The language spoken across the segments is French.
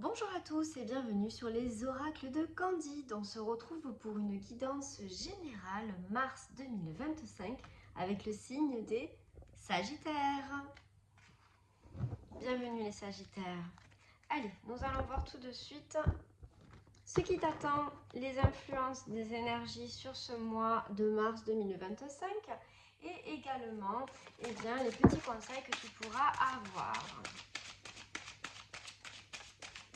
Bonjour à tous et bienvenue sur les oracles de Candide. On se retrouve pour une guidance générale mars 2025 avec le signe des Sagittaires. Bienvenue les Sagittaires. Allez, nous allons voir tout de suite ce qui t'attend, les influences des énergies sur ce mois de mars 2025 et également les petits conseils que tu pourras avoir.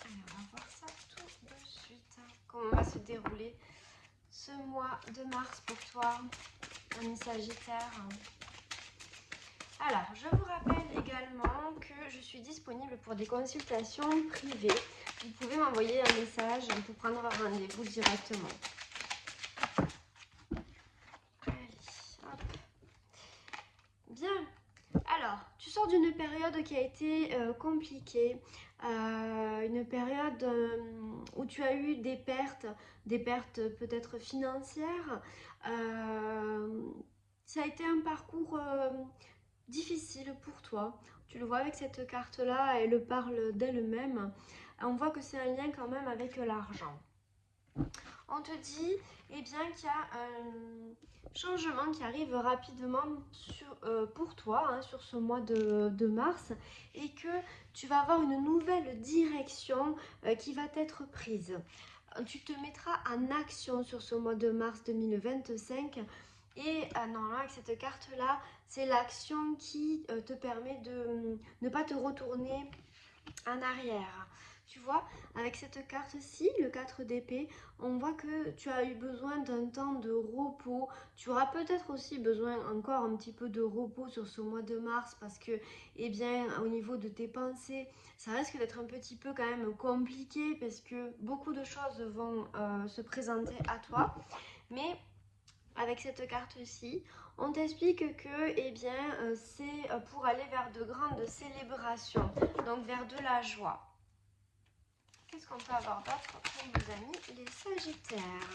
On va voir ça tout de suite. Comment va se dérouler ce mois de mars pour toi, ami Sagittaire. Alors, je vous rappelle également que je suis disponible pour des consultations privées. Vous pouvez m'envoyer un message pour prendre un rendez-vous directement. Allez, hop. Bien. Alors, tu sors d'une période qui a été compliquée, une période où tu as eu des pertes peut-être financières. Ça a été un parcours difficile pour toi. Tu le vois avec cette carte-là, elle parle d'elle-même. On voit que c'est un lien quand même avec l'argent. On te dit qu'il y a un changement qui arrive rapidement pour toi sur ce mois de mars et que tu vas avoir une nouvelle direction qui va être prise. Tu te mettras en action sur ce mois de mars 2025 et normalement avec cette carte-là, c'est l'action qui te permet de ne pas te retourner en arrière. Tu vois, avec cette carte-ci, le 4 d'épée, on voit que tu as eu besoin d'un temps de repos. Tu auras peut-être aussi besoin encore un petit peu de repos sur ce mois de mars parce que, au niveau de tes pensées, ça risque d'être un petit peu quand même compliqué parce que beaucoup de choses vont se présenter à toi. Mais avec cette carte-ci, on t'explique que c'est pour aller vers de grandes célébrations, donc vers de la joie. Qu'est-ce qu'on peut avoir d'autre pour nos amis les Sagittaires?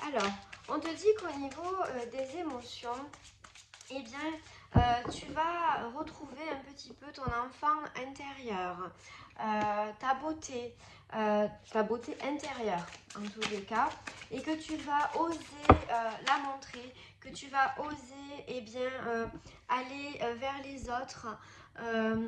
Alors, on te dit qu'au niveau des émotions, tu vas retrouver un petit peu ton enfant intérieur, ta beauté intérieure en tous les cas, et que tu vas oser la montrer, que tu vas oser aller vers les autres,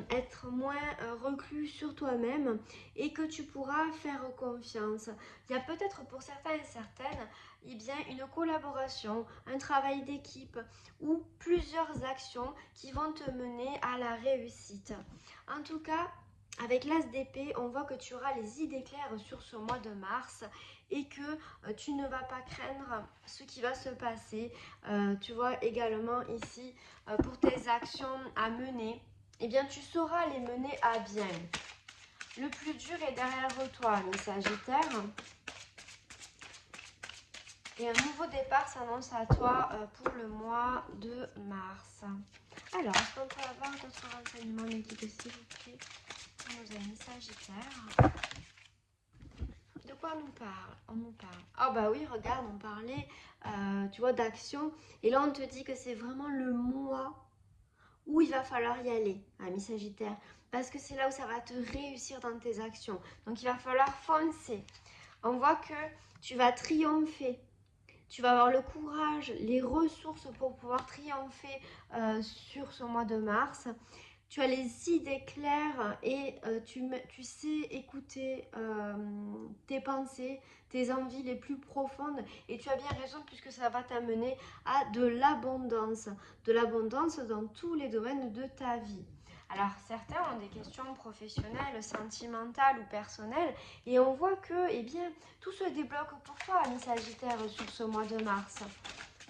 être moins reclus sur toi-même et que tu pourras faire confiance. Il y a peut-être pour certains et certaines une collaboration, un travail d'équipe ou plusieurs actions qui vont te mener à la réussite. En tout cas, avec l'as d'épée, on voit que tu auras les idées claires sur ce mois de mars et que tu ne vas pas craindre ce qui va se passer. Tu vois également ici, pour tes actions à mener, tu sauras les mener à bien. Le plus dur est derrière toi, mes Sagittaires. Et un nouveau départ s'annonce à toi pour le mois de mars. Alors, est-ce qu'on peut avoir d'autres renseignements, les guides, s'il vous plaît, pour nos amis Sagittaires? De quoi on nous parle? Ah bah oui, regarde, on parlait, tu vois, d'action. Et là, on te dit que c'est vraiment le mois où il va falloir y aller, ami Sagittaire. Parce que c'est là où ça va te réussir dans tes actions. Donc, il va falloir foncer. On voit que tu vas triompher. Tu vas avoir le courage, les ressources pour pouvoir triompher sur ce mois de mars. Tu as les idées claires et tu sais écouter tes pensées, tes envies les plus profondes. Et tu as bien raison puisque ça va t'amener à de l'abondance dans tous les domaines de ta vie. Alors certains ont des questions professionnelles, sentimentales ou personnelles et on voit que tout se débloque pour toi, ami Sagittaire, sur ce mois de mars.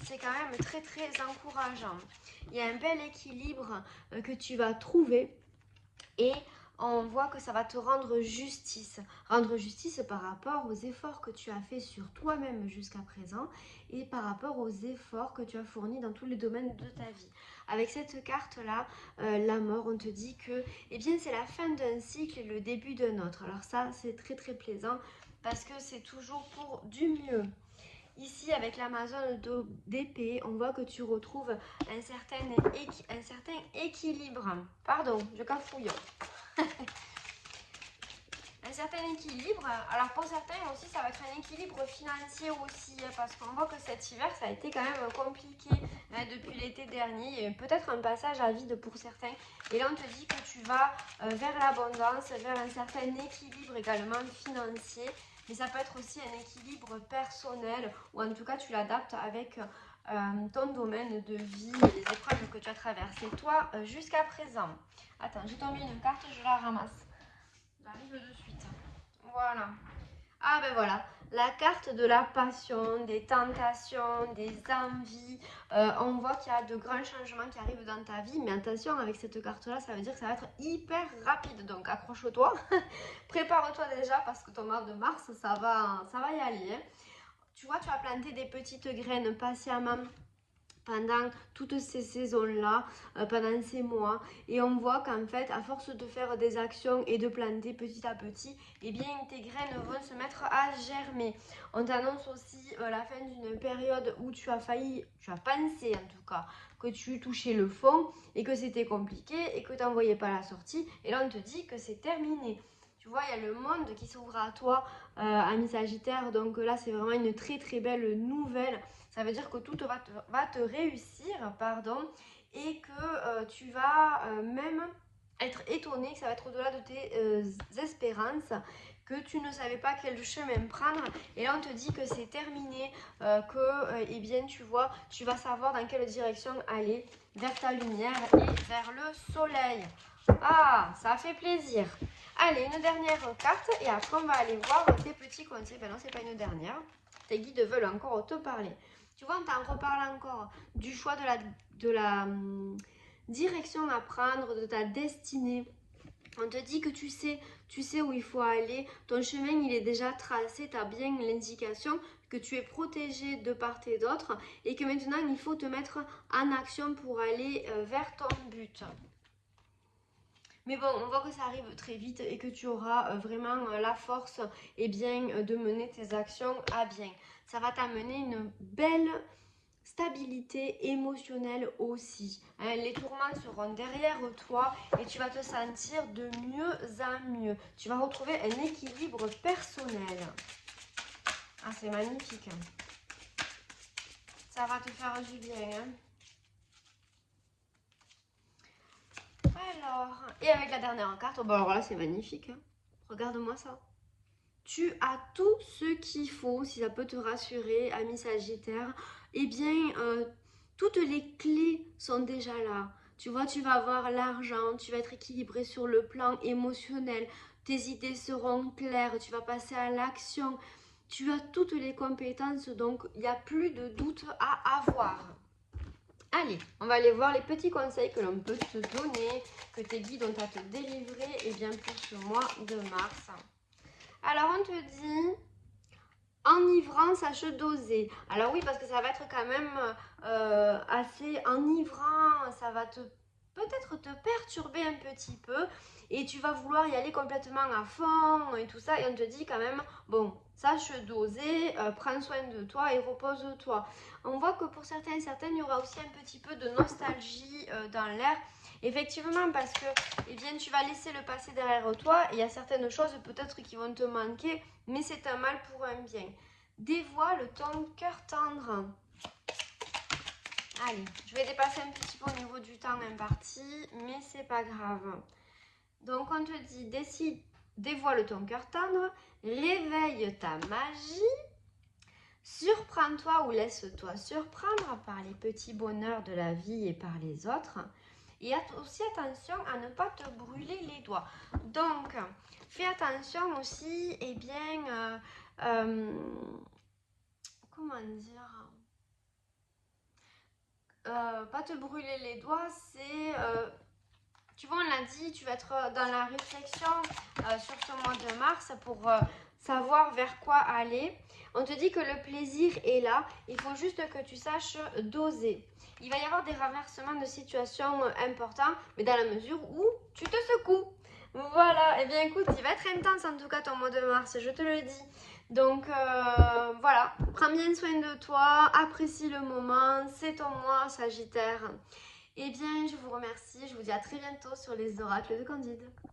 C'est quand même très très encourageant. Il y a un bel équilibre que tu vas trouver et on voit que ça va te rendre justice. Rendre justice par rapport aux efforts que tu as fait sur toi-même jusqu'à présent et par rapport aux efforts que tu as fournis dans tous les domaines de ta vie. Avec cette carte-là, la mort, on te dit que c'est la fin d'un cycle et le début d'un autre. Alors ça, c'est très très plaisant parce que c'est toujours pour du mieux. Ici, avec l'Amazone d'épée, on voit que tu retrouves un certain équilibre. Pardon, je cafouille. certain équilibre. Alors pour certains aussi, ça va être un équilibre financier aussi, parce qu'on voit que cet hiver, ça a été quand même compliqué depuis l'été dernier. Il y a eu peut-être un passage à vide pour certains. Et là, on te dit que tu vas vers l'abondance, vers un certain équilibre également financier. Mais ça peut être aussi un équilibre personnel, ou en tout cas, tu l'adaptes avec ton domaine de vie et les épreuves que tu as traversées toi jusqu'à présent. Attends, j'ai tombé une carte, je la ramasse. J'arrive de suite. Voilà. Ah ben voilà, la carte de la passion, des tentations, des envies. On voit qu'il y a de grands changements qui arrivent dans ta vie. Mais attention, avec cette carte-là, ça veut dire que ça va être hyper rapide. Donc accroche-toi. Prépare-toi déjà parce que ton mois de mars, ça va y aller. Hein. Tu vois, tu as planté des petites graines patiemment pendant toutes ces saisons-là, pendant ces mois. Et on voit qu'en fait, à force de faire des actions et de planter petit à petit, eh bien, tes graines vont se mettre à germer. On t'annonce aussi la fin d'une période où tu as pensé en tout cas, que tu touchais le fond et que c'était compliqué et que tu n'en voyais pas la sortie. Et là, on te dit que c'est terminé. Tu vois, il y a le monde qui s'ouvre à toi, ami Sagittaire. Donc là, c'est vraiment une très très belle nouvelle. Ça veut dire que tout va te réussir, pardon, et que tu vas même être étonné, que ça va être au-delà de tes espérances, que tu ne savais pas quel chemin prendre. Et là, on te dit que c'est terminé, eh bien, tu vois, tu vas savoir dans quelle direction aller, vers ta lumière et vers le soleil. Ah, ça fait plaisir. Allez, une dernière carte et après, on va aller voir tes petits conseils. Ben non, c'est pas une dernière. Tes guides veulent encore te parler. Tu vois, on t'en reparle encore du choix de la direction à prendre, de ta destinée. On te dit que tu sais où il faut aller. Ton chemin, il est déjà tracé. Tu as bien l'indication que tu es protégé de part et d'autre. Et que maintenant, il faut te mettre en action pour aller vers ton but. Mais bon, on voit que ça arrive très vite et que tu auras vraiment la force de mener tes actions à bien. Ça va t'amener une belle stabilité émotionnelle aussi. Hein, les tourments seront derrière toi et tu vas te sentir de mieux en mieux. Tu vas retrouver un équilibre personnel. Ah, c'est magnifique. Ça va te faire du bien. Hein. Alors, et avec la dernière carte, bon alors là c'est magnifique. Hein. Regarde-moi ça. Tu as tout ce qu'il faut, si ça peut te rassurer, ami Sagittaire. Eh bien, toutes les clés sont déjà là. Tu vois, tu vas avoir l'argent, tu vas être équilibré sur le plan émotionnel. Tes idées seront claires, tu vas passer à l'action. Tu as toutes les compétences, donc il n'y a plus de doute à avoir. Allez, on va aller voir les petits conseils que l'on peut te donner, que tes guides ont à te délivrer, et bien pour ce mois de mars. Alors, on te dit, enivrant, sache doser. Alors oui, parce que ça va être quand même assez enivrant, ça va peut-être te perturber un petit peu et tu vas vouloir y aller complètement à fond et tout ça. Et on te dit quand même, bon, sache doser, prends soin de toi et repose-toi. On voit que pour certains et certaines, il y aura aussi un petit peu de nostalgie dans l'air. Effectivement, parce que eh bien, tu vas laisser le passé derrière toi et il y a certaines choses peut-être qui vont te manquer, mais c'est un mal pour un bien. Dévoile ton cœur tendre. Allez, je vais dépasser un petit peu au niveau du temps imparti, mais c'est pas grave. Donc on te dit, dévoile ton cœur tendre, réveille ta magie, surprends-toi ou laisse-toi surprendre par les petits bonheurs de la vie et par les autres. Et aussi attention à ne pas te brûler les doigts. Donc, fais attention aussi, eh bien, comment dire, pas te brûler les doigts, c'est, tu vois, on l'a dit, tu vas être dans la réflexion sur ce mois de mars pour savoir vers quoi aller. On te dit que le plaisir est là, il faut juste que tu saches doser. Il va y avoir des renversements de situation importants, mais dans la mesure où tu te secoues. Voilà, et bien écoute, il va être intense en tout cas ton mois de mars, je te le dis. Donc voilà, prends bien soin de toi, apprécie le moment, c'est ton mois Sagittaire. Eh bien, je vous remercie, je vous dis à très bientôt sur les oracles de Candide.